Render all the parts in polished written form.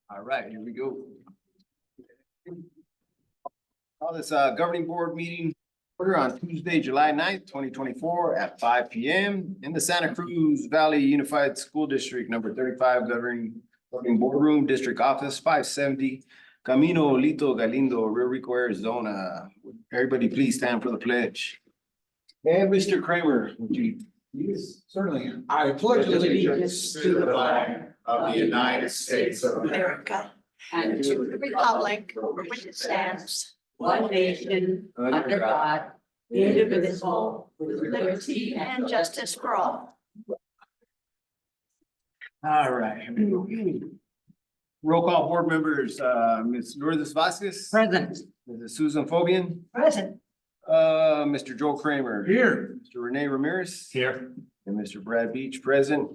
All right, here we go. Call this governing board meeting order on Tuesday, July 9th, 2024 at 5 p.m. in the Santa Cruz Valley Unified School District number 35 governing boardroom, district office 570 Camino Lito Galindo, Rio Rico, Arizona. Everybody please stand for the pledge. And Mr. Kramer, would you? Yes, certainly. I pledge allegiance to the flag of the United States of America, and to the republic for which it stands, one nation, under God, indivisible, with liberty and justice for all. All right. Roll call board members, Ms. Lourdes Vasquez. Present. Mrs. Susan Fobian, Present. Mr. Joel Kramer. Here. Mr. Renee Ramirez. Here. And Mr. Brad Beach present.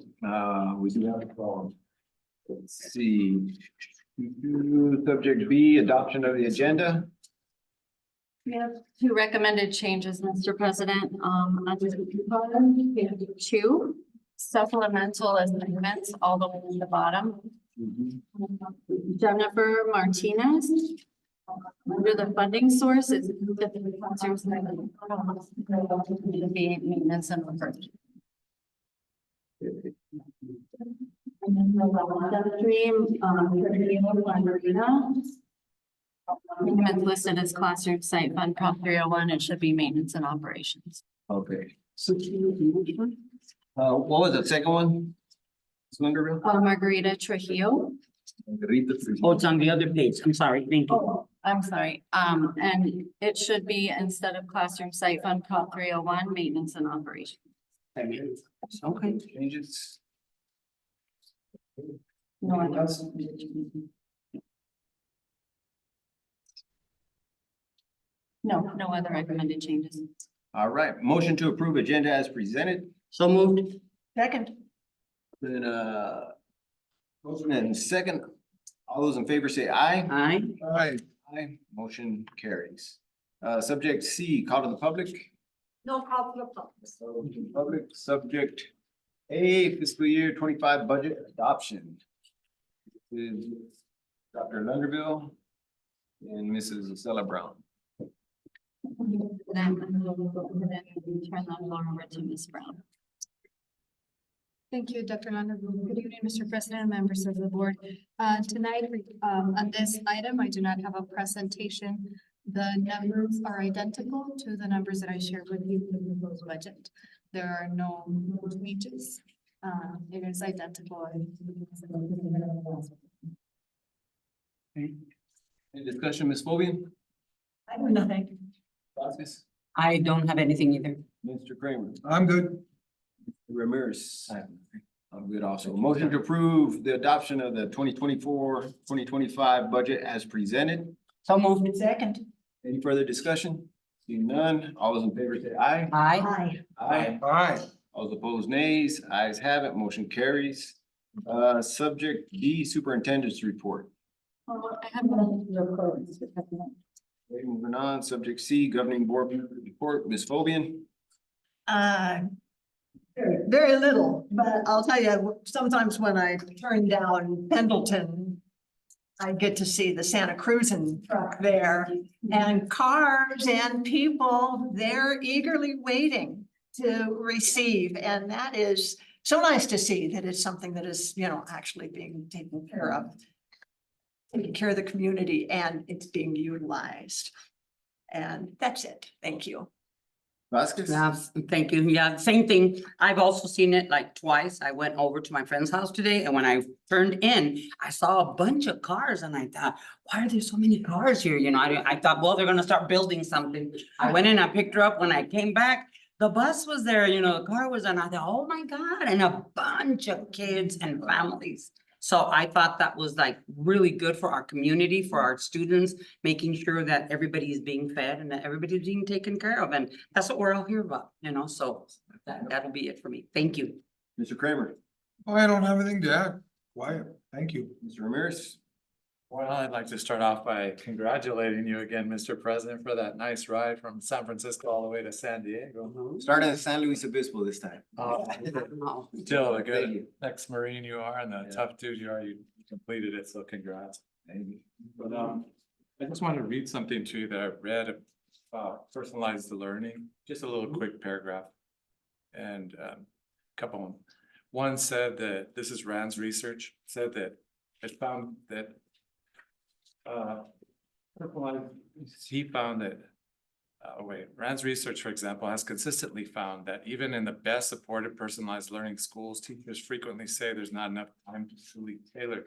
We do have a call. Let's see. Subject B, adoption of the agenda. We have two recommended changes, Mr. President, under the component, we have two supplemental amendments all the way at the bottom. Jennifer Martinez. Under the funding source is that the concerns be maintenance and operations. And then the stream, Payment listed as classroom site fund Prop 301, it should be maintenance and operations. Okay. What was the second one? Slenderville? Margarita Trujillo. Margarita Oh, Trujillo. it's on the other page. I'm sorry. Thank you. Oh, I'm sorry. And it should be instead of classroom site fund Prop 301, maintenance and operations. Okay. Changes. No one else. No other recommended changes. All right, motion to approve agenda as presented. So moved. Second. Then, motion and second. All those in favor say aye. Aye. Aye. Aye, motion carries. Subject C, call to the public. No call for the public. So, public subject A, fiscal year 25 budget adoption. Is Dr. Lunderville and Mrs. Estella Brown. Then turn the floor over to Ms. Brown. Thank you, Dr. Lander. Good evening, Mr. President, members of the board. Tonight, on this item, I do not have a presentation. The numbers are identical to the numbers that I shared with you in the proposed budget. There are no changes. It is identical. Any discussion, Ms. Fobian? I do nothing. Vasquez? I don't have anything either. Mr. Kramer? I'm good. Ramirez? I'm good also. Motion to approve the adoption of the 2024-2025 budget as presented. So moved. Second. Any further discussion? Seeing none, all those in favor say aye. Aye. Aye. Aye. All those opposed nays, ayes have it, motion carries. Subject D, superintendent's report. I have nothing to report, Mr. President. Okay, moving on, subject C, governing board report, Ms. Fobian. Very little, but I'll tell you, sometimes when I turn down Pendleton, I get to see the Santa Cruzan truck there and cars and people, they're eagerly waiting to receive. And that is so nice to see that it's something that is, actually being taken care of. Taking care of the community and it's being utilized. And that's it. Thank you. Vasquez? Yeah, thank you. Yeah, same thing. I've also seen it like twice. I went over to my friend's house today and when I turned in, I saw a bunch of cars and I thought, why are there so many cars here? I thought, well, they're gonna start building something. I went in, I picked her up. When I came back, the bus was there, the car was, and I thought, oh my God, and a bunch of kids and families. So I thought that was like really good for our community, for our students, making sure that everybody is being fed and that everybody's being taken care of. And that's what we're all here about, so that'll be it for me. Thank you. Mr. Kramer? I don't have anything to add. Quiet. Thank you. Mr. Ramirez? Well, I'd like to start off by congratulating you again, Mr. President, for that nice ride from San Francisco all the way to San Diego. Starting at San Luis Obispo this time. Wow. Still a Thank good you. ex-Marine you are and the Yeah. tough dude you are. You completed it, so congrats. But I just wanted to read something to you that I read, personalized learning, just a little quick paragraph. And couple of them. One said that, this is Rand's research, said that it found that he found that Rand's research, for example, has consistently found that even in the best supported personalized learning schools, teachers frequently say there's not enough time to truly tailor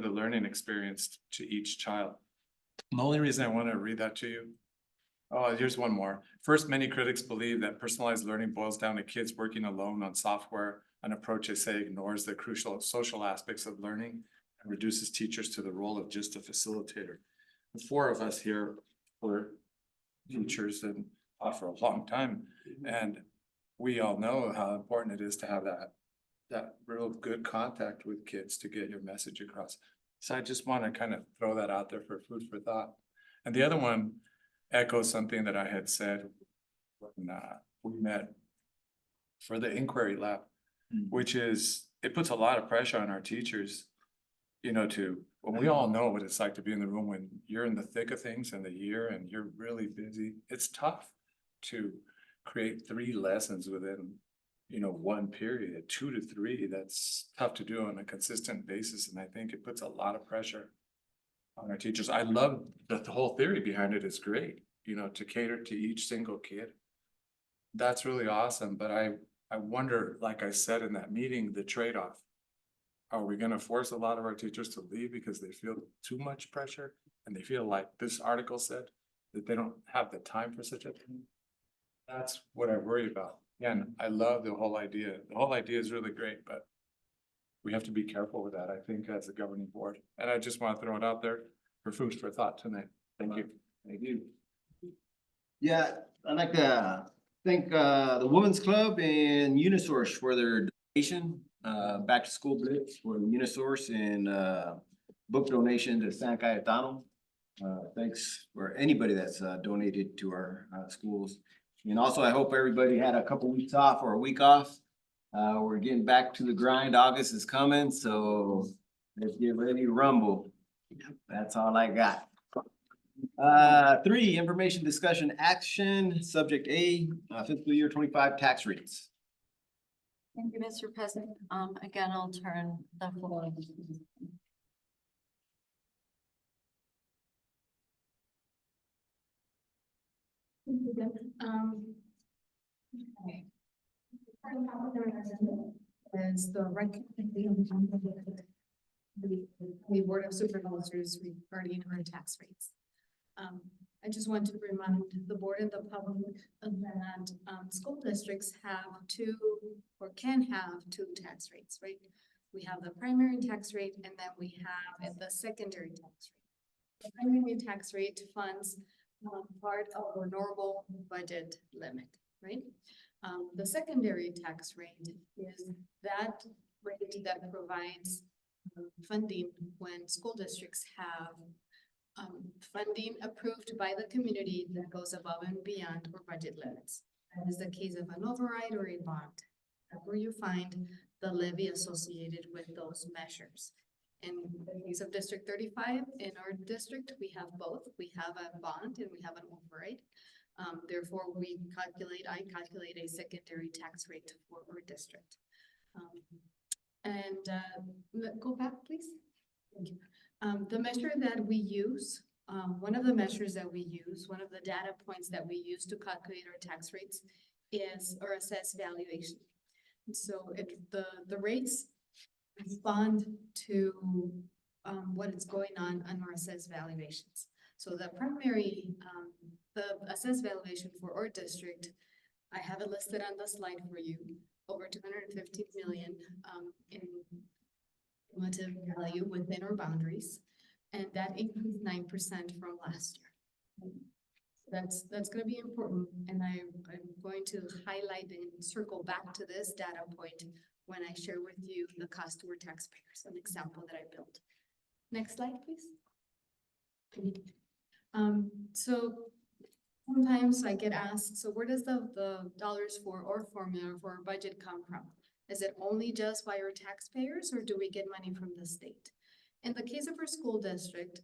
the learning experience to each child. The only reason I want to read that to you. Oh, here's one more. First, many critics believe that personalized learning boils down to kids working alone on software, an approach they say ignores the crucial social aspects of learning and reduces teachers to the role of just a facilitator. The four of us here were teachers and for a long time, and we all know how important it is to have that real good contact with kids to get your message across. So I just want to kind of throw that out there for food for thought. And the other one echoes something that I had said when we met for the inquiry lab, which is, it puts a lot of pressure on our teachers, you know, when we all know what it's like to be in the room when you're in the thick of things in the year and you're really busy. It's tough to create 3 lessons within, you know, one period, 2 to 3. That's tough to do on a consistent basis. And I think it puts a lot of pressure on our teachers. I love that the whole theory behind it is great, you know, to cater to each single kid. That's really awesome. But I wonder, like I said in that meeting, the trade-off. Are we going to force a lot of our teachers to leave because they feel too much pressure and they feel like this article said that they don't have the time for such a thing? That's what I worry about. And I love the whole idea. The whole idea is really great, but we have to be careful with that, I think, as a governing board. And I just want to throw it out there for food for thought tonight. Thank you. Thank you. Yeah, I'd like to thank the Women's Club and Unisource for their donation, back to school blitz for Unisource and book donation to San Cayetano. Thanks for anybody that's donated to our schools. And also, I hope everybody had a couple weeks off or a week off. We're getting back to the grind. August is coming, so let's get ready to rumble. That's all I got. 3, information discussion action, subject A, fiscal year 25 tax rates. Thank you, Mr. President. Again, I'll turn the floor. Okay. As the recommendation of the Board of Supervisors regarding our tax rates. I just want to remind the board and the public that school districts have 2 or can have 2 tax rates, right? We have the primary tax rate and then we have the secondary tax rate. The primary tax rate funds part of our normal budget limit, right? The secondary tax rate is that rate that provides funding when school districts have funding approved by the community that goes above and beyond our budget limits. That is the case of an override or a bond. That's where you find the levy associated with those measures. In the case of District 35, in our district, we have both. We have a bond and we have an override. Therefore, I calculate a secondary tax rate for our district. Go back, please. Thank you. The measure that we use, one of the measures that we use, one of the data points that we use to calculate our tax rates is our assessed valuation. So the rates respond to what is going on our assessed valuations. So the primary, the assessed valuation for our district, I have it listed on the slide for you, over 215 million in cumulative value within our boundaries, and that increased 9% from last year. That's going to be important, and I'm going to highlight and circle back to this data point when I share with you the cost to our taxpayers, an example that I built. Next slide, please. So sometimes I get asked, so where does the dollars for our formula for our budget come from? Is it only just by our taxpayers or do we get money from the state? In the case of our school district,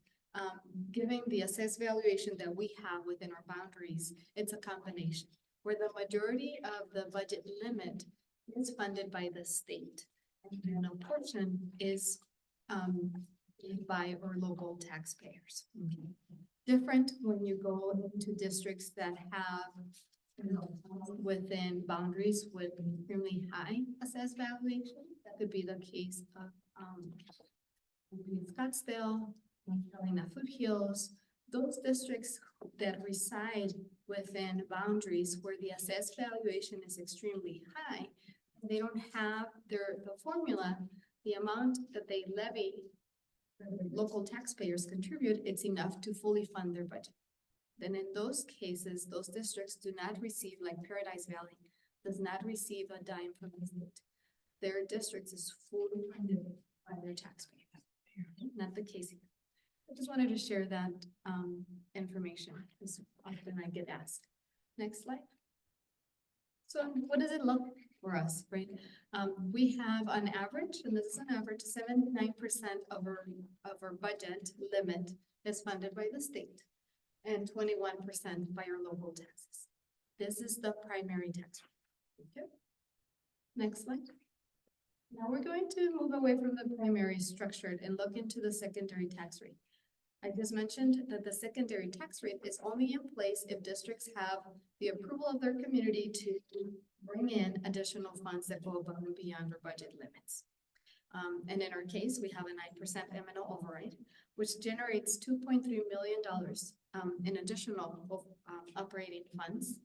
given the assessed valuation that we have within our boundaries, it's a combination where the majority of the budget limit is funded by the state. And a portion is by our local taxpayers. Different when you go into districts that have within boundaries with extremely high assessed valuation. That could be the case of Scottsdale, Carolina Foothills, those districts that reside within boundaries where the assessed valuation is extremely high. They don't have the formula, the amount that they levy, the local taxpayers contribute, it's enough to fully fund their budget. Then in those cases, those districts do not receive, like Paradise Valley, does not receive a dime from the state. Their districts is fully funded by their taxpayers. Not the case here. I just wanted to share that information because often I get asked. Next slide. So what does it look for us, right? We have on average, and this is an average, 79% of our budget limit is funded by the state and 21% by our local taxes. This is the primary tax rate. Okay. Next slide. Now we're going to move away from the primary structured and look into the secondary tax rate. I just mentioned that the secondary tax rate is only in place if districts have the approval of their community to bring in additional funds that go above and beyond their budget limits. And in our case, we have a 9% M&O override, which generates $2.3 million in additional operating funds.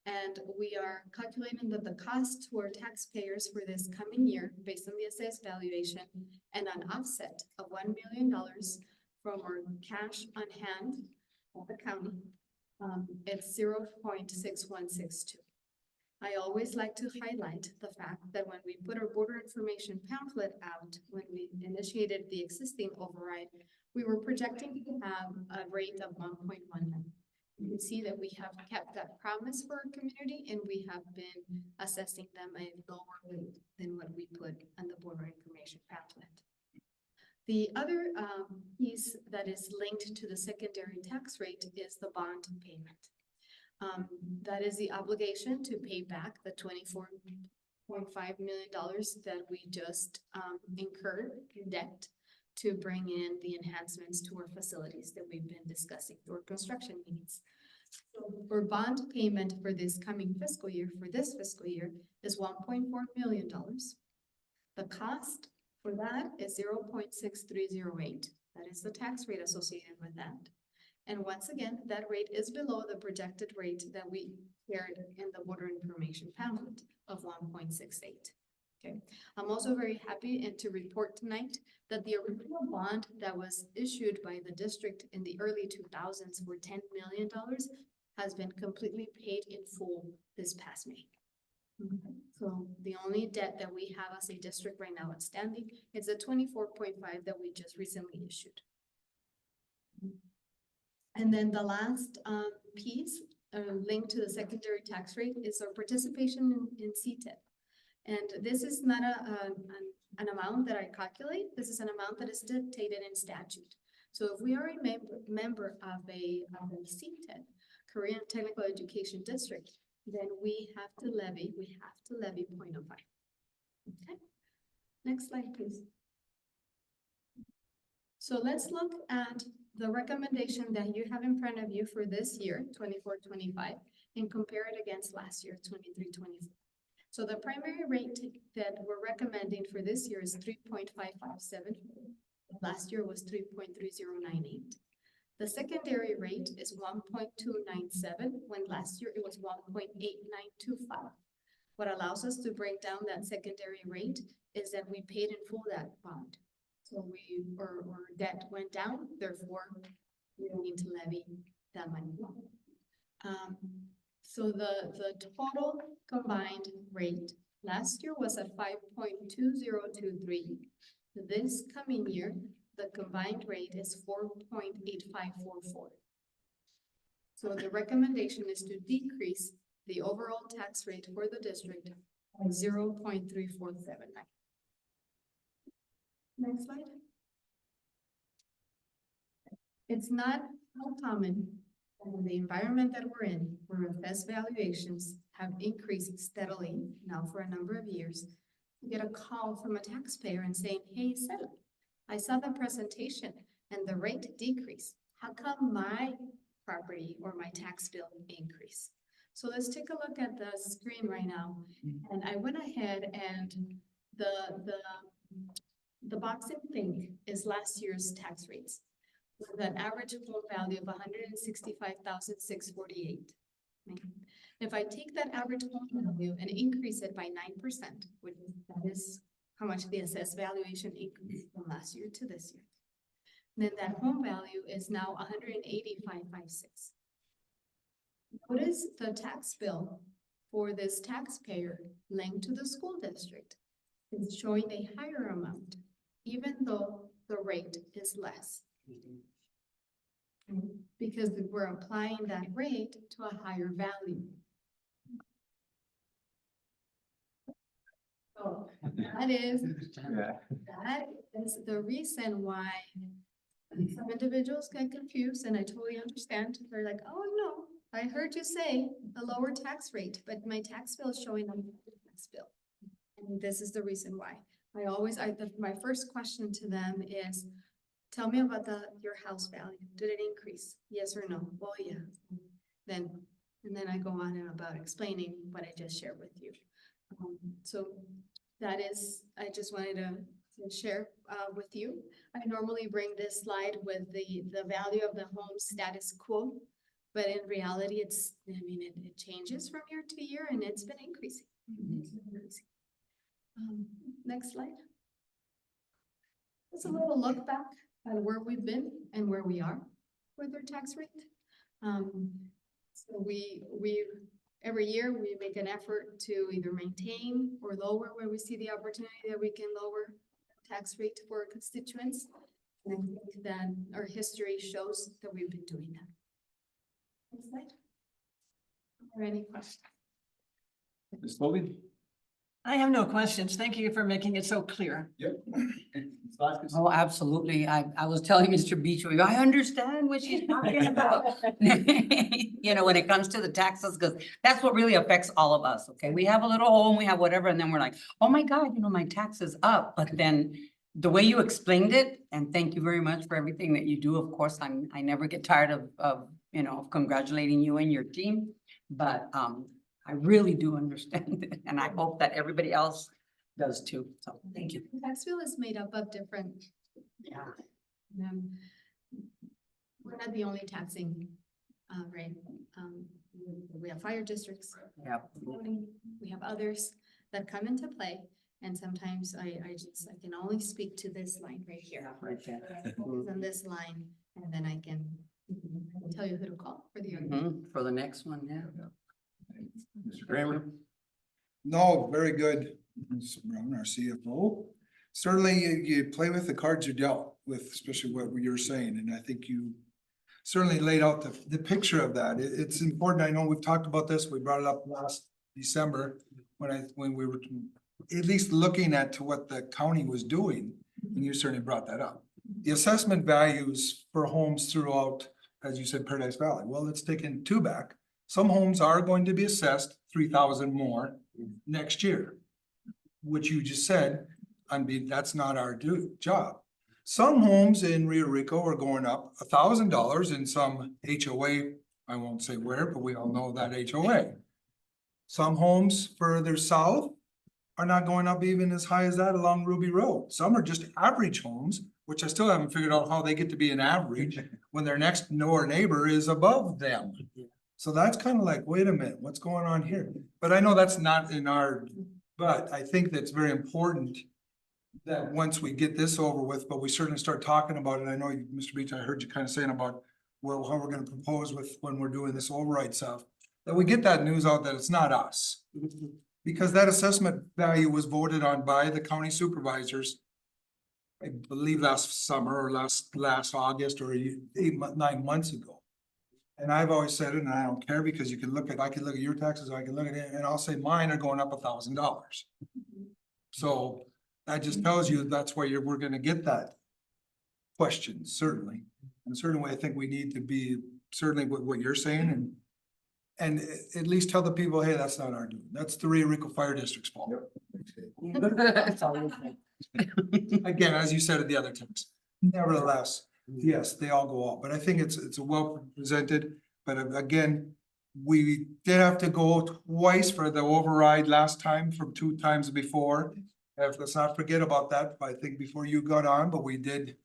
And we are calculating that the cost to our taxpayers for this coming year, based on the assessed valuation and an offset of $1 million from our cash on hand of the county, it's 0.6162. I always like to highlight the fact that when we put our border information pamphlet out, when we initiated the existing override, we were projecting to have a rate of 1.19. You can see that we have kept that promise for our community and we have been assessing them a lower rate than what we put on the border information pamphlet. The other piece that is linked to the secondary tax rate is the bond payment. That is the obligation to pay back the $24.5 million that we just incurred in debt to bring in the enhancements to our facilities that we've been discussing through our construction meetings. So for bond payment for this coming fiscal year, for this fiscal year, is $1.4 million. The cost for that is 0.6308. That is the tax rate associated with that. And once again, that rate is below the projected rate that we shared in the border information pamphlet of 1.68. Okay, I'm also very happy and to report tonight that the original bond that was issued by the district in the early 2000s for $10 million has been completely paid in full this past May. Okay. So the only debt that we have as a district right now outstanding is the 24.5 that we just recently issued. And then the last piece linked to the secondary tax rate is our participation in CTIP. And this is not an amount that I calculate. This is an amount that is dictated in statute. So if we are a member of a CTIP, Korean Technical Education District, then we have to levy 0.05. Okay, next slide, please. So let's look at the recommendation that you have in front of you for this year, 24-25, and compare it against last year, 23-24. So the primary rate that we're recommending for this year is 3.5574. Last year was 3.3098. The secondary rate is 1.297, when last year it was 1.8925. What allows us to break down that secondary rate is that we paid in full that bond. So our debt went down, therefore we don't need to levy that money. So the total combined rate last year was at 5.2023. This coming year, the combined rate is 4.8544. So the recommendation is to decrease the overall tax rate for the district by 0.3479. Next slide. It's not uncommon in the environment that we're in, where assessed valuations have increased steadily now for a number of years. You get a call from a taxpayer and saying, hey, Sally, I saw the presentation and the rate decreased. How come my property or my tax bill increase? So let's take a look at the screen right now. And I went ahead and the box in pink is last year's tax rates, with an average home value of 165,648. If I take that average home value and increase it by 9%, which that is how much the assessed valuation increased from last year to this year, then that home value is now 185,556. Notice the tax bill for this taxpayer linked to the school district is showing a higher amount, even though the rate is less. Because we're applying that rate to a higher value. So that is the reason why some individuals get confused, and I totally understand. They're like, oh no, I heard you say a lower tax rate, but my tax bill is showing on the tax bill. And this is the reason why. My first question to them is, tell me about your house value. Did it increase? Yes or no? Well, yeah. And then I go on and about explaining what I just shared with you. So that is, I just wanted to share with you. I normally bring this slide with the value of the home status quo, but in reality, it changes from year to year, and it's been increasing. Next slide. It's a little look back at where we've been and where we are with our tax rate. So we every year we make an effort to either maintain or lower where we see the opportunity that we can lower tax rate for our constituents. And I think that our history shows that we've been doing that. Next slide. Are there any questions? Ms. Logan? I have no questions. Thank you for making it so clear. Yep. Ms. Vasquez? Oh, absolutely. I was telling Mr. Beechwood, I understand what she's talking about. You know, when it comes to the taxes, because that's what really affects all of us, okay? We have a little home, we have whatever, and then we're like, oh my God, you know, my tax is up. But then the way you explained it, and thank you very much for everything that you do. Of course, I never get tired of you know, congratulating you and your team. But I really do understand it, and I hope that everybody else does too. So thank you. The tax bill is made up of different. Yeah. We're not the only taxing rate. We have fire districts. Yeah. We have others that come into play, and sometimes I can only speak to this line right here. Right there. On this line, and then I can tell you who to call for the. For the next one, yeah. Mr. Kramer? No, very good, Ms. Brown, our CFO. Certainly, you play with the cards you're dealt with, especially what you're saying, and I think you certainly laid out the picture of that. It's important. I know we've talked about this. We brought it up last December when we were at least looking at to what the county was doing, and you certainly brought that up. The assessment values for homes throughout, as you said, Paradise Valley. Well, let's take in two back. Some homes are going to be assessed 3,000 more next year, which you just said, that's not our job. Some homes in Rio Rico are going up $1,000 in some HOA. I won't say where, but we all know that HOA. Some homes further south are not going up even as high as that along Ruby Road. Some are just average homes, which I still haven't figured out how they get to be an average when their next door neighbor is above them. So that's kind of like, wait a minute, what's going on here? But I know that's not in but I think that's very important that once we get this over with, but we certainly start talking about it. I know, Mr. Beach, I heard you kind of saying about, well, how we're gonna propose with when we're doing this override stuff, that we get that news out that it's not us. Because that assessment value was voted on by the county supervisors, I believe last summer or last August or 9 months ago. And I've always said it, and I don't care, because you can look at, I can look at your taxes, I can look at it, and I'll say mine are going up $1,000. So that just tells you that's why we're gonna get that question, certainly. And certainly, I think we need to be, certainly with what you're saying, and at least tell the people, hey, that's not our doing. That's the Rio Rico Fire District's fault. That's all I'm saying. Again, as you said at the other times, nevertheless, yes, they all go out, but I think it's a well presented, but again, we did have to go twice for the override last time from 2 times before. Let's not forget about that, I think before you got on, but we did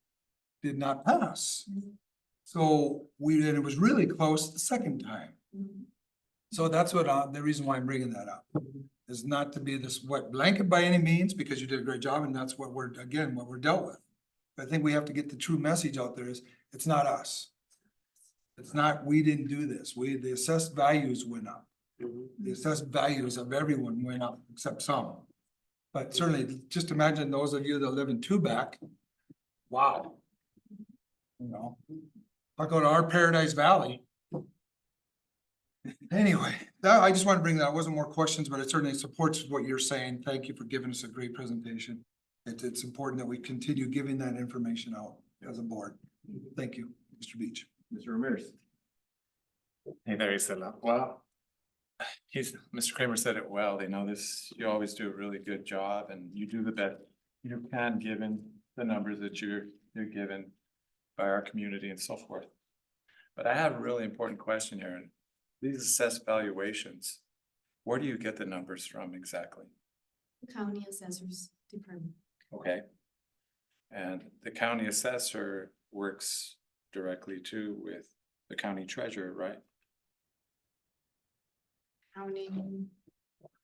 not pass. So and it was really close the second time. So that's what, the reason why I'm bringing that up, is not to be this wet blanket by any means, because you did a great job, and that's what we're dealt with. But I think we have to get the true message out there is, it's not us. It's not, we didn't do this, the assessed values went up. The assessed values of everyone went up, except some. But certainly, just imagine those of you that live in Tubac, wow. You know, I'll go to our Paradise Valley. Anyway, I just want to bring that, it wasn't more questions, but it certainly supports what you're saying. Thank you for giving us a great presentation. It's important that we continue giving that information out as a board. Thank you, Mr. Beach. Mr. Ramirez. Hey there, Isela. Well, Mr. Kramer said it well. They know this, you always do a really good job, and you do the best you can, given the numbers that you're given by our community and so forth. But I have a really important question here. And these assessed valuations, where do you get the numbers from exactly? County Assessors Department. Okay. And the county assessor works directly too with the county treasurer, right? County,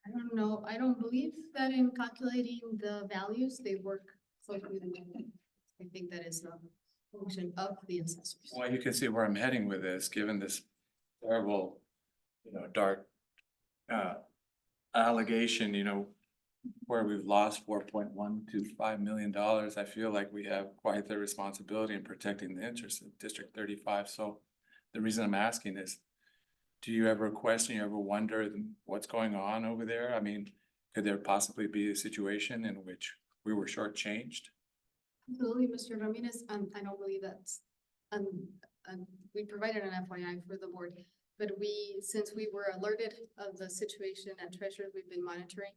I don't know, I don't believe that in calculating the values, they work closely with them. I think that is a function of the assessors. Well, you can see where I'm heading with this, given this terrible, dark allegation, where we've lost $4.125 million. I feel like we have quite the responsibility in protecting the interests of District 35. So the reason I'm asking is, do you ever question, you ever wonder what's going on over there? I mean, could there possibly be a situation in which we were shortchanged? Absolutely, Mr. Ramirez, I don't believe that's, we provided an FYI for the board, but since we were alerted of the situation at Treasury, we've been monitoring.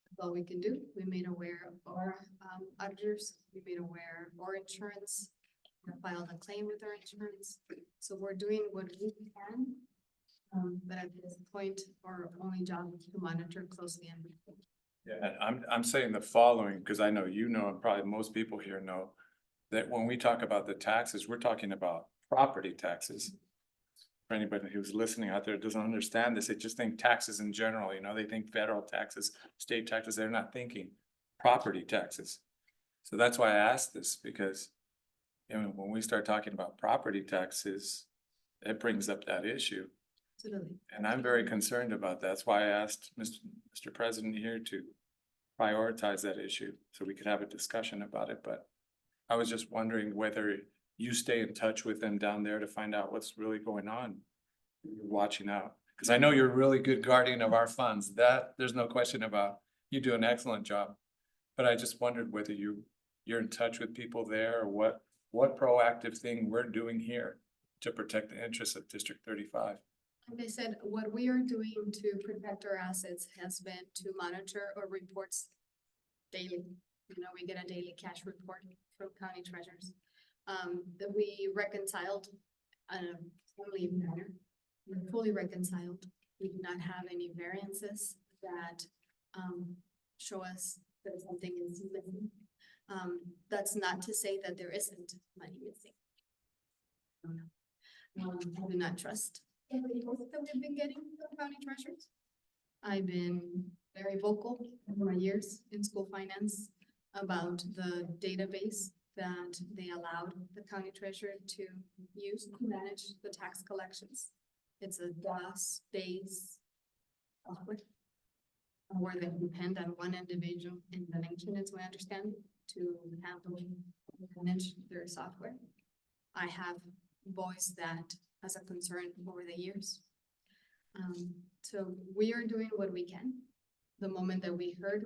That's all we can do. We made aware of our auditors, we made aware of our insurance, we filed a claim with our insurance, so we're doing what we can. But at this point, our only job is to monitor closely and report. Yeah, and I'm saying the following, because I know and probably most people here know that when we talk about the taxes, we're talking about property taxes. For anybody who's listening out there doesn't understand this, they just think taxes in general, they think federal taxes, state taxes, they're not thinking property taxes. So that's why I asked this, because when we start talking about property taxes, it brings up that issue. Absolutely. And I'm very concerned about that. That's why I asked Mr. President here to prioritize that issue so we could have a discussion about it. But I was just wondering whether you stay in touch with them down there to find out what's really going on. You're watching out, because I know you're a really good guardian of our funds. That there's no question about. You do an excellent job. But I just wondered whether you're in touch with people there, or what proactive thing we're doing here to protect the interests of District 35. Like I said, what we are doing to protect our assets has been to monitor our reports daily. We get a daily cash report from county treasurers. That we reconciled in a timely manner. We're fully reconciled. We do not have any variances that show us that something is missing. That's not to say that there isn't money missing. I do not trust every report that we've been getting from county treasurers. I've been very vocal over my years in school finance about the database that they allowed the county treasurer to use to manage the tax collections. It's a DOS-based software where they depend on one individual in the nation, as we understand, to handle and manage their software. I have voiced that as a concern over the years. So we are doing what we can. The moment that we heard,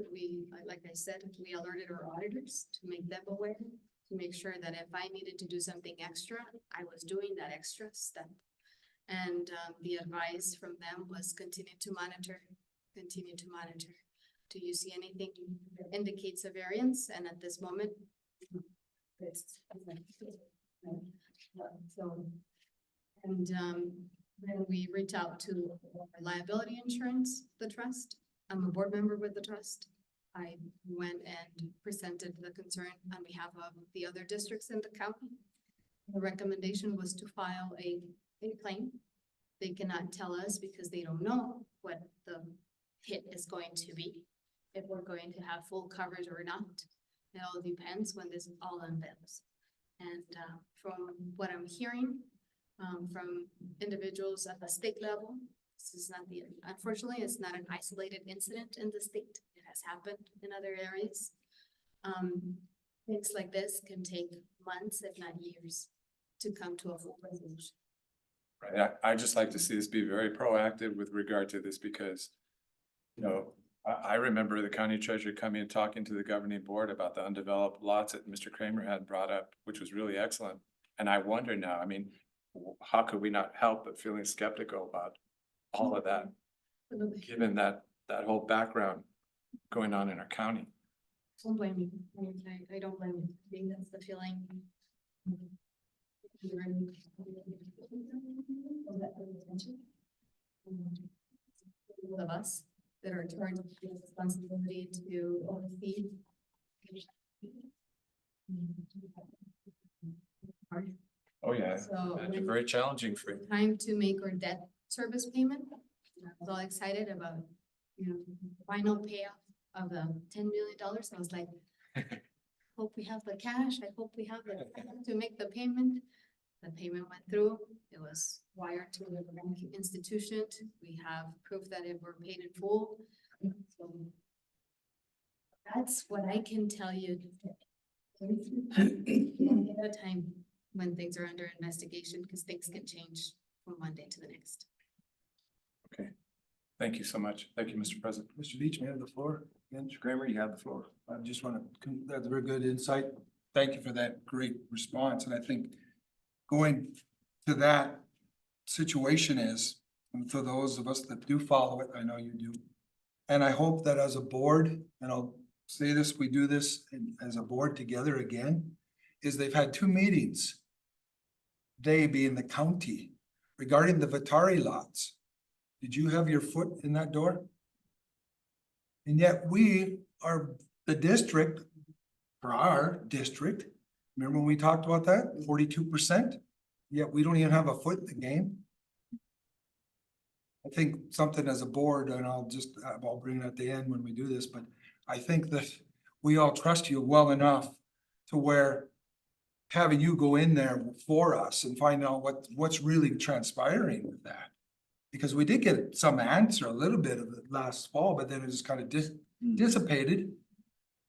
like I said, we alerted our auditors to make them aware, to make sure that if I needed to do something extra, I was doing that extra step. And the advice from them was continue to monitor. Do you see anything that indicates a variance? And at this moment, it's. So, and then we reach out to liability insurance, the trust. I'm a board member with the trust. I went and presented the concern on behalf of the other districts in the county. The recommendation was to file a claim. They cannot tell us because they don't know what the hit is going to be, if we're going to have full coverage or not. It all depends when this all unveils. And from what I'm hearing from individuals at the state level, this is not unfortunately, it's not an isolated incident in the state. It has happened in other areas. Things like this can take months, if not years, to come to a full resolution. Right, I just like to see us be very proactive with regard to this because, you know, I remember the county treasurer coming and talking to the governing board about the undeveloped lots that Mr. Kramer had brought up, which was really excellent. And I wonder now, I mean, how could we not help but feeling skeptical about all of that, given that whole background going on in our county? Don't blame me. I don't blame you. I think that's the feeling. Of us that are charged with the responsibility to oversee. Oh, yeah, So it's very challenging for you. time to make our debt service payment. I was all excited about, final payoff of the $10 million. I was like, hope we have the cash. I hope we have the cash to make the payment. The payment went through. It was wired to the banking institution. We have proof that it were paid in full. So that's what I can tell you. At a time when things are under investigation, because things can change from one day to the next. Thank you so much. Thank you, Mr. President. Mr. Beach, may I have the floor? Again, Mr. Kramer, you have the floor. I just want to, that's a very good insight. Thank you for that great response. And I think going to that situation is, and for those of us that do follow it, I know you do. And I hope that as a board, and I'll say this, we do this as a board together again, is they've had 2 meetings. They being the county regarding the Vatari lots. Did you have your foot in that door? And yet we are the district, for our district, remember when we talked about that, 42%? Yet we don't even have a foot in the game. I think something as a board, and I'll bring it at the end when we do this, but I think that we all trust you well enough to where having you go in there for us and find out what's really transpiring with that. Because we did get some answer, a little bit of it last fall, but then it just kind of dissipated.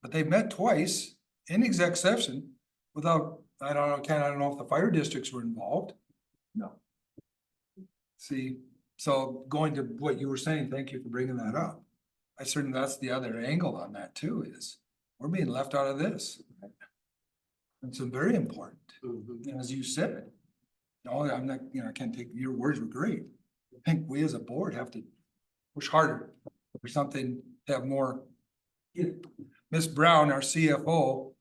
But they met twice in exec session without, I don't know if the fire districts were involved. No. See, so going to what you were saying, thank you for bringing that up. I certainly, that's the other angle on that too, is we're being left out of this. It's very important. And as you said, no, I'm not, I can't take, your words were great. I think we as a board have to push harder for something to have more. Ms. Brown, our CFO,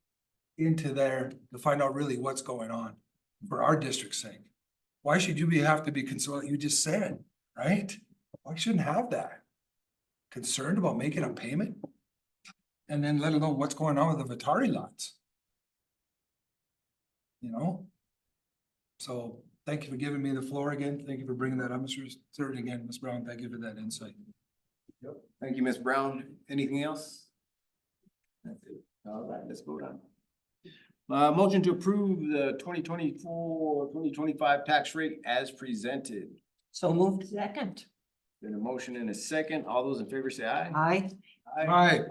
into there to find out really what's going on for our district's sake. Why should you have to be concerned? You just said, right? Why shouldn't have that? Concerned about making a payment? And then let alone what's going on with the Vatari lots. So thank you for giving me the floor again. Thank you for bringing that up, Mr. Third again, Ms. Brown. Thank you for that insight. Yep. Thank you, Ms. Brown. Anything else? That's it. All right, let's vote on. Motion to approve the 2024-2025 tax rate as presented. So moved. Second. Then a motion and a second. All those in favor say aye. Aye.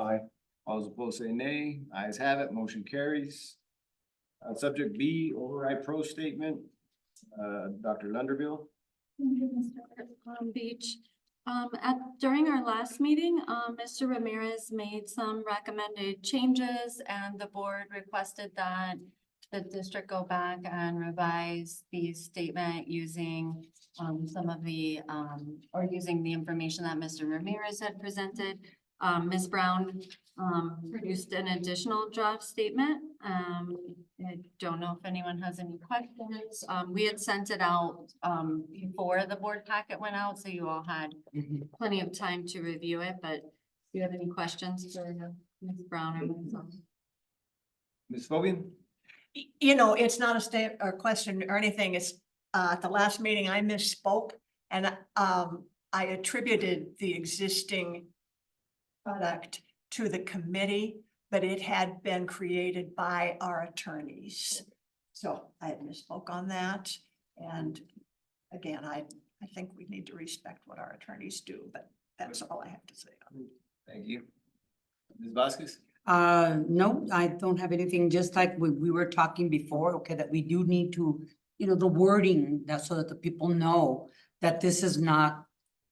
Aye. All those opposed say nay. Ayes have it. Motion carries. Subject B, override pro statement. Dr. Lunderville. Thank you, Mr. Beach. During our last meeting, Mr. Ramirez made some recommended changes and the board requested that the district go back and revise the statement using some of the, or using the information that Mr. Ramirez had presented. Ms. Brown produced an additional draft statement. I don't know if anyone has any questions. We had sent it out before the board packet went out, so you all had plenty of time to review it, but do you have any questions for Ms. Brown or myself? Ms. Fobian? You know, it's not a state or question or anything. It's, at the last meeting, I misspoke and, I attributed the existing product to the committee, but it had been created by our attorneys. So I had misspoke on that. And again, I think we need to respect what our attorneys do, but that's all I have to say. Thank you. Ms. Vasquez? No, I don't have anything, just like we were talking before, okay, that we do need to, you know, the wording, that so that the people know that this is not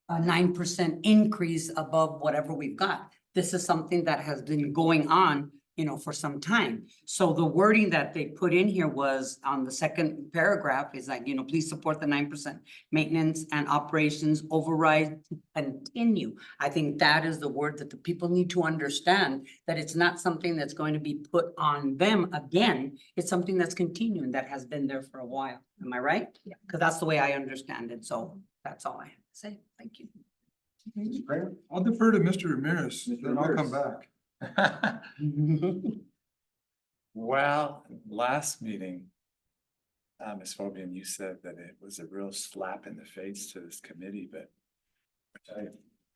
a 9% increase above whatever we've got. This is something that has been going on, you know, for some time. So the wording that they put in here was on the second paragraph is like, you know, please support the 9% maintenance and operations override to continue. I think that is the word that the people need to understand, that it's not something that's going to be put on them again. It's something that's continuing, that has been there for a while. Am I right? Yeah. Because that's the way I understand it. So that's all I have to say. Thank you. Ms. Kramer? I'll defer to Mr. Ramirez, Mr. then I'll come Ramirez. back. Well, last meeting, Ms. Fobian, you said that it was a real slap in the face to this committee, but which I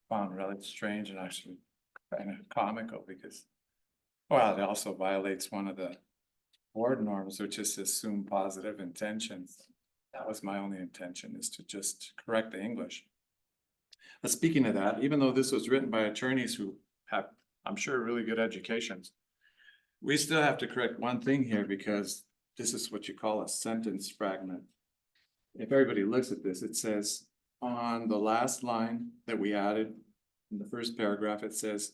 found really strange and actually kind of comical because, well, it also violates one of the board norms, which is to assume positive intentions. That was my only intention, is to just correct the English. But speaking of that, even though this was written by attorneys who have, I'm sure, really good educations, we still have to correct one thing here because this is what you call a sentence fragment. If everybody looks at this, it says on the last line that we added in the first paragraph, it says,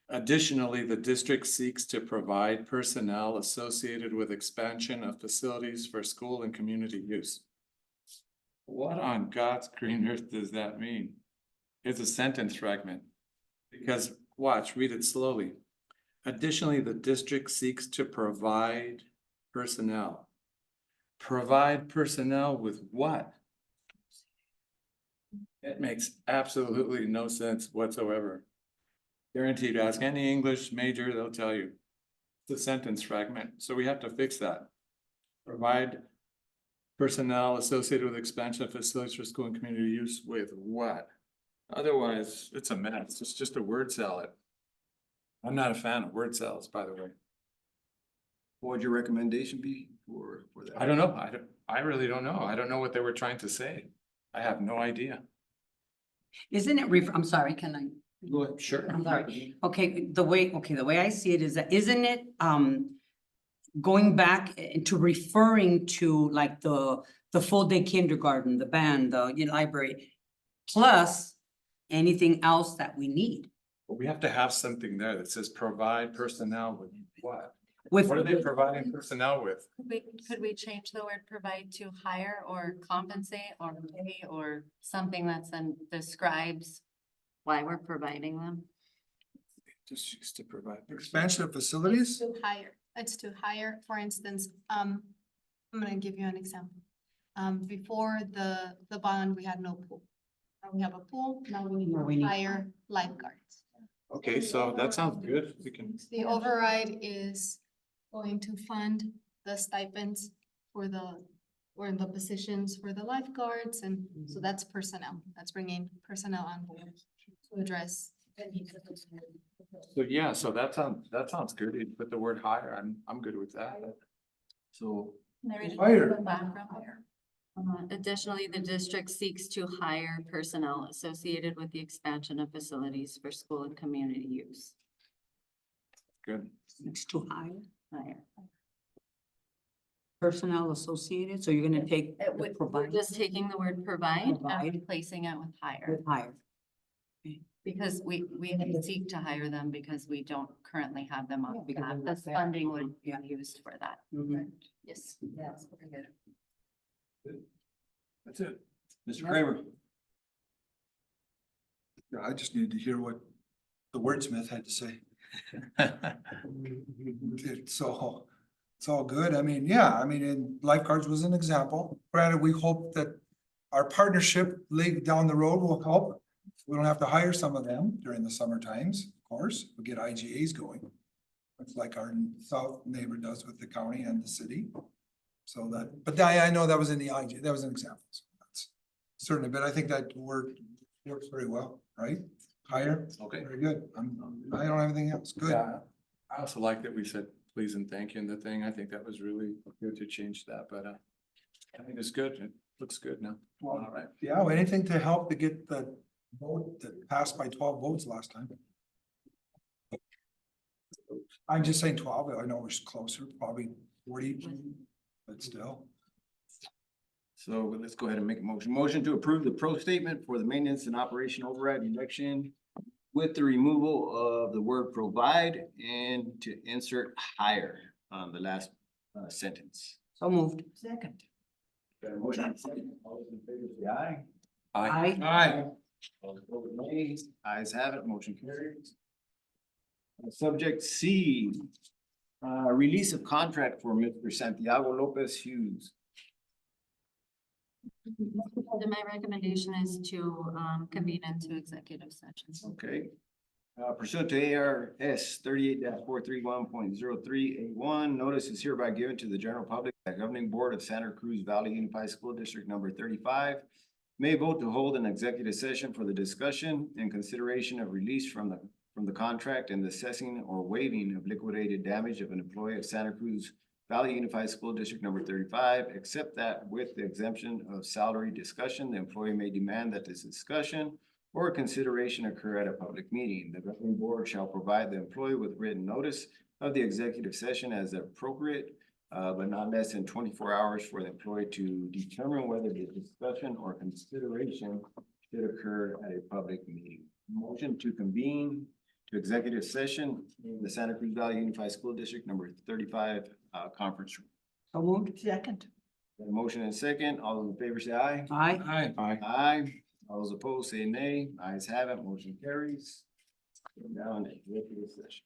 additionally, the district seeks to provide personnel associated with expansion of facilities for school and community use. What on God's green earth does that mean? It's a sentence fragment. Because watch, read it slowly. Additionally, the district seeks to provide personnel. Provide personnel with what? It makes absolutely no sense whatsoever. Guaranteed, ask any English major, they'll tell you. It's a sentence fragment, so we have to fix that. Provide personnel associated with expansion of facilities for school and community use with what? Otherwise, it's a mess. It's just a word salad. I'm not a fan of word salads, by the way. What would your recommendation be for that? I don't know. I really don't know. I don't know what they were trying to say. I have no idea. Isn't it, I'm sorry, can I? Go ahead. Sure. I'm sorry. Okay, the way I see it is that, isn't it, going back to referring to like the full day kindergarten, the band, the library, plus anything else that we need? But we have to have something there that says provide personnel with what? With, What are they providing personnel with? Could we change the word provide to hire or compensate or pay or something that's then describes why we're providing them? Just used to provide. Expansion of It's facilities? to hire, it's to hire, for instance, I'm gonna give you an example. Before the bond, we had no pool. Now we have a pool, now we Now we need need- to hire lifeguards. Okay, so that sounds good. We can, The override is going to fund the stipends for the positions for the lifeguards, and so that's personnel, that's bringing personnel on board to address the needs of those. so yeah, so that sounds good. You put the word hire. I'm good with that. So, Can I read it Hire. from background? Additionally, the district seeks to hire personnel associated with the expansion of facilities for school and community use. Good. it's too high. Hire. Personnel associated, so you're gonna take It the would, we're provide just taking the word provide and Provide. replacing it with hire. with hire. Because we seek to hire them because we don't currently have them Yeah, on because staff. they're This not there. funding would be Yeah. used for that. Mhm. Yes. Yes, very good. That's it. Mr. Kramer. Yeah, I just needed to hear what the wordsmith had to say. It's all good. I mean, yeah, I mean, and lifeguards was an example. Granted, we hope that our partnership league down the road will help. We don't have to hire some of them during the summer times, of course, we get IGAs going. It's like our south neighbor does with the county and the city. So that, but I know that was in the IG, that was an example. So that's certainly, but I think that works very well, right? Hire, Okay. very good. I don't have anything else. Good. Yeah, I also like that we said please and thank you in the thing. I think that was really good to change that, but I think it's good. It looks good now. Well, All right. yeah, well, anything to help to get the vote that passed by 12 votes last time. I'm just saying 12, I know we're closer, probably 40, but still. So let's go ahead and make a motion. Motion to approve the pro statement for the maintenance and operation override election with the removal of the word provide and to insert hire on the last sentence. So moved. Second. Got a motion and a second. All those in favor say aye. Aye. Aye. All opposed, nay. Ayes have it, motion carries. Subject C, release of contract for Mr. Santiago Lopez Hughes. Then my recommendation is to convene into executive sessions. Okay. Pursuant to ARS 38-431.03A1, notice is hereby given to the general public that governing board of Santa Cruz Valley Unified School District number 35 may vote to hold an executive session for the discussion and consideration of release from the contract and the assessing or waiving of liquidated damage of an employee of Santa Cruz Valley Unified School District number 35, except that with the exemption of salary discussion, the employee may demand that this discussion or consideration occur at a public meeting. The governing board shall provide the employee with written notice of the executive session as appropriate, but not less than 24 hours for the employee to determine whether the discussion or consideration should occur at a public meeting. Motion to convene to executive session in the Santa Cruz Valley Unified School District number 35 conference room. So moved. Second. Got a motion and a second. All those in favor say aye. Aye. Aye. Aye. All those opposed say nay. Ayes have it. Motion carries. Down to executive session.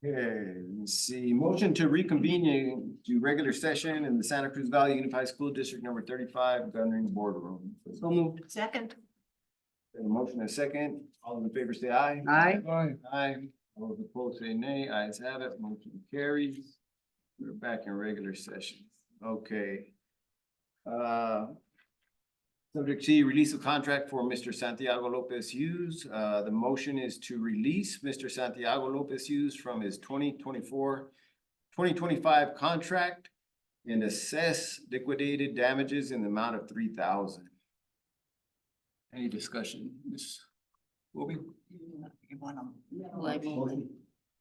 Okay, let's see, motion to reconvene to regular session in the Santa Cruz Valley Unified School District number 35 governing boardroom. So moved. Second. A motion and a second, all those in favor say aye. Aye. Aye, all those opposed say nay, ayes have it, motion carries. We're back in regular session, okay. Subject C, release of contract for Mr. Santiago Lopez Hughes. The motion is to release Mr. Santiago Lopez Hughes from his 2024-2025 contract and assess liquidated damages in the amount of $3,000. Any discussion, Ms. Wilby? You want 'em. Motion.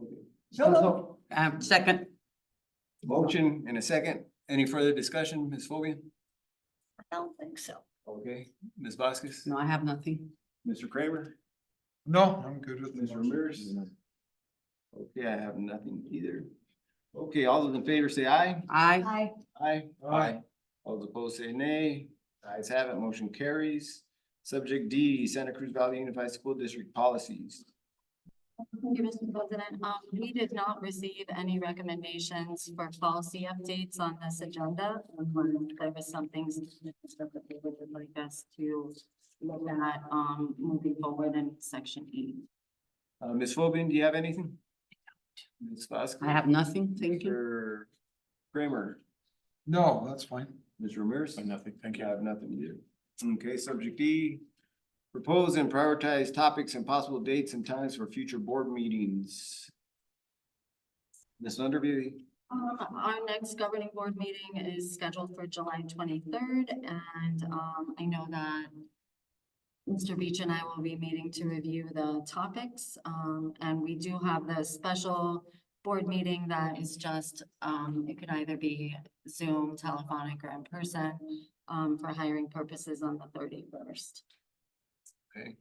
Okay. No. Second. Motion and a second. Any further discussion, Ms. Fobian? I don't think so. Okay, Ms. Vasquez? No, I have nothing. Mr. Kramer? No, I'm good with Mr. this. Ramirez? Okay, I have nothing either. Okay, all those in favor say aye. Aye. Aye. Aye. All those opposed say nay. Ayes have it, motion carries. Subject D, Santa Cruz Valley Unified School District policies. Thank you, Mr. President. We did not receive any recommendations for policy updates on this agenda. There was some things that the board would like us to look at, moving forward in section E. Ms. Fobian, do you have anything? Ms. Vasquez? I have nothing, thank you. Mr. Kramer? No, that's fine. Mr. Ramirez? Nothing, thank I you. have nothing either. Okay, subject D. Propose and prioritize topics and possible dates and times for future board meetings. Ms. Underby? Our next governing board meeting is scheduled for July 23rd, and, I know that Mr. Beach and I will be meeting to review the topics, and we do have the special board meeting that is just, it could either be Zoom, telephonic, or in person, for hiring purposes on the 31st. Okay.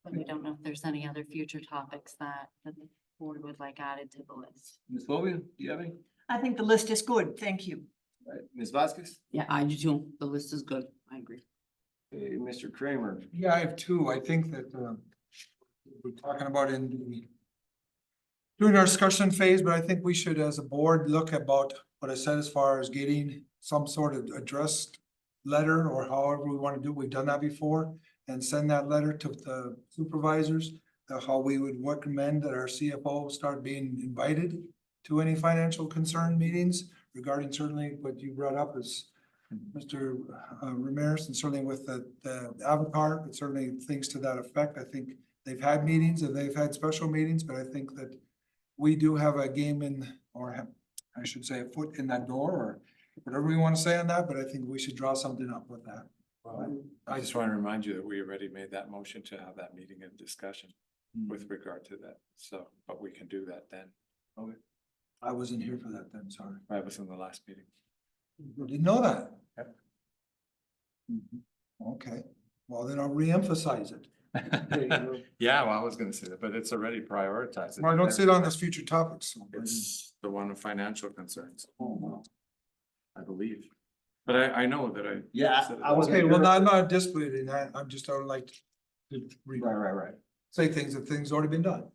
But I don't know if there's any other future topics that the board would like added to the list. Ms. Fobian, do you have any? I think the list is good. Thank you. Right, Ms. Vasquez? Yeah, I do too. The list is good. I agree. Okay, Mr. Kramer? Yeah, I have two. I think that, we're talking about during our discussion phase, but I think we should, as a board, look about what I said as far as getting some sort of addressed letter or however we want to do. We've done that before, and send that letter to the supervisors, how we would recommend that our CFO start being invited to any financial concern meetings regarding certainly what you brought up as Mr. Ramirez, and certainly with the Avatar, but certainly things to that effect. I think they've had meetings and they've had special meetings, but I think that we do have a game in, or I should say, a foot in that door, or whatever we want to say on that, but I think we should draw something up with that. I just want to remind you that we already made that motion to have that meeting and discussion with regard to that. So, but we can do that then. I wasn't here for that then, sorry. That was in the last meeting. Didn't know that. Yep. Okay, well, then I'll reemphasize it. Yeah, well, I was gonna say that, but it's already prioritized. Well, I don't sit on this future topics. So It's the one of financial concerns. I believe. But I know that I. Yeah, said it. I wasn't Okay, well, sure. I'm not disputing that. I'm just, I would like to Right. say things that things already been done,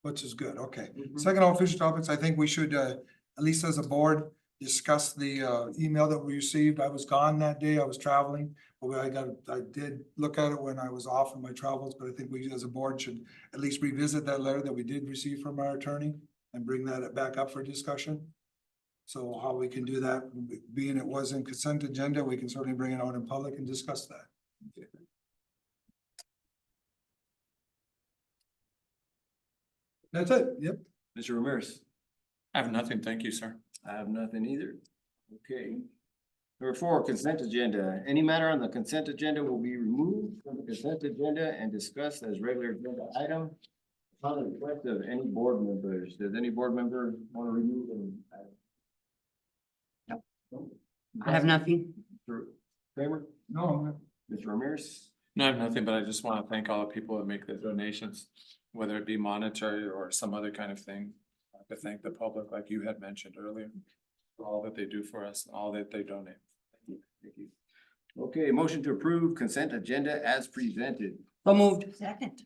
which is good. Okay. Mhm. Second official topics, I think we should, at least as a board, discuss the email that we received. I was gone that day. I was traveling. But I did look at it when I was off on my travels, but I think we as a board should at least revisit that letter that we did receive from our attorney and bring that back up for discussion. So how we can do that, being it was in consent agenda, we can certainly bring it out in public and discuss that. That's it. Yep. Mr. Ramirez? I have nothing. Thank you, sir. I have nothing either. Okay. Number 4, consent agenda. Any matter on the consent agenda will be removed from the consent agenda and discussed as regular agenda item. On the request of any board members. Does any board member want to remove them? I have nothing. Mr. Kramer? No, Mr. Ramirez? No, I have nothing, but I just want to thank all the people that make the donations, whether it be monetary or some other kind of thing. I have to thank the public, like you had mentioned earlier, for all that they do for us, all that they donate. Thank you. Okay, motion to approve consent agenda as presented. So moved. Second.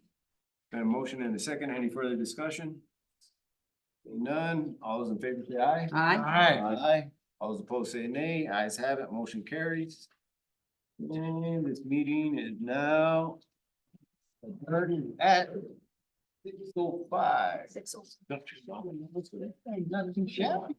Got a motion and a second. Any further discussion? Seeing none, all those in favor say aye. Aye. Aye. All those opposed say nay. Ayes have it, motion carries. And this meeting is now adjourned at 6:05. 6:05. Don't you know, not as in shabby.